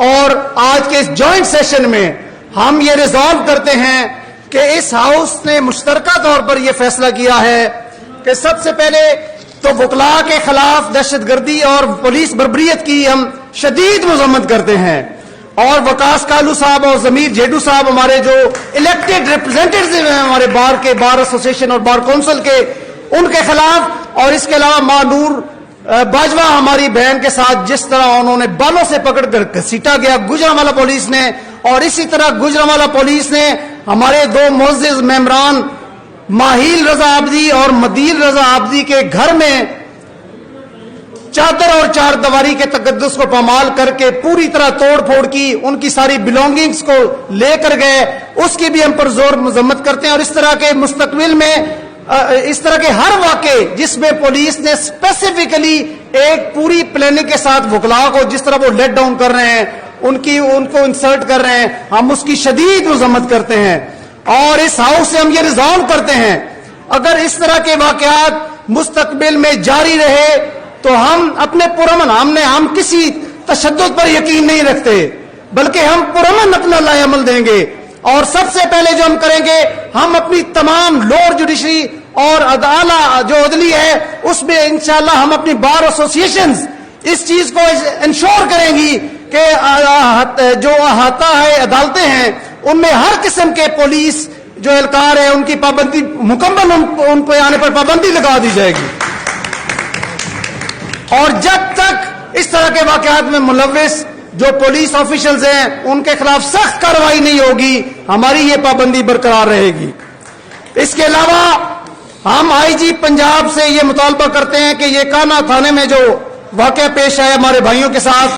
اور آج کے اس جوائنٹ سیشن میں ہم یہ ریزالو کرتے ہیں کہ اس ہاؤس نے مشترکہ طور پر یہ فیصلہ کیا ہے کہ سب سے پہلے تو وکلاء کے خلاف دہشت گردی اور پولیس بربریت کی ہم شدید مذمت کرتے ہیں، اور وکاس کالو صاحب اور ضمیر جیڈو صاحب ہمارے جو الیکٹڈ ریپرزینٹیٹیو ہیں ہمارے بار ایسوسیشن اور بار کونسل کے، ان کے خلاف، اور اس کے علاوہ مانور باجوہ ہماری بہن کے ساتھ جس طرح انہوں نے بالوں سے پکڑ کر گھسیٹا گیا گجرانوالہ پولیس نے، اور اسی طرح گجرانوالہ پولیس نے ہمارے دو معزز ممبران ماہیل رضا عابدی اور مدیل رضا عابدی کے گھر میں چادر اور چار دیواری کے تقدس کو پامال کر کے پوری طرح توڑ پھوڑ کی، ان کی ساری بلونگنگز کو لے کر گئے، اس کی بھی ہم پر زور مذمت کرتے ہیں۔ اور اس طرح کے مستقبل میں اس طرح کے ہر واقعے جس میں پولیس نے اسپیسیفکلی ایک پوری پلاننگ کے ساتھ وکلاء کو جس طرح وہ لیٹ ڈاؤن کر رہے ہیں، ان کو انسرٹ کر رہے ہیں، ہم اس کی شدید مذمت کرتے ہیں، اور اس ہاؤس سے ہم یہ ریزالو کرتے ہیں اگر اس طرح کے واقعات مستقبل میں جاری رہے تو ہم اپنے پرامن ہم کسی تشدد پر یقین نہیں رکھتے، بلکہ ہم پرامن اپنا لائے عمل دیں گے، اور سب سے پہلے جو ہم کریں گے ہم اپنی تمام لوور جوڈیشری اور اعلیٰ جو عدلی ہے اس میں انشاءاللہ ہم اپنی بار ایسوسیشنز اس چیز کو انشور کریں گی کہ جو احاطہ ہے عدالتیں ہیں ان میں ہر قسم کے پولیس جو اہلکار ہے ان کی پابندی مکمل ان پہ آنے پر پابندی لگا دی جائے گی، اور جب تک اس طرح کے واقعات میں ملوث جو پولیس آفیشلز ہیں ان کے خلاف سخت کارروائی نہیں ہوگی ہماری یہ پابندی برقرار رہے گی۔ اس کے علاوہ ہم آئی جی پنجاب سے یہ مطالبہ کرتے ہیں کہ یہ کانا تھانے میں جو واقعہ پیش آیا ہمارے بھائیوں کے ساتھ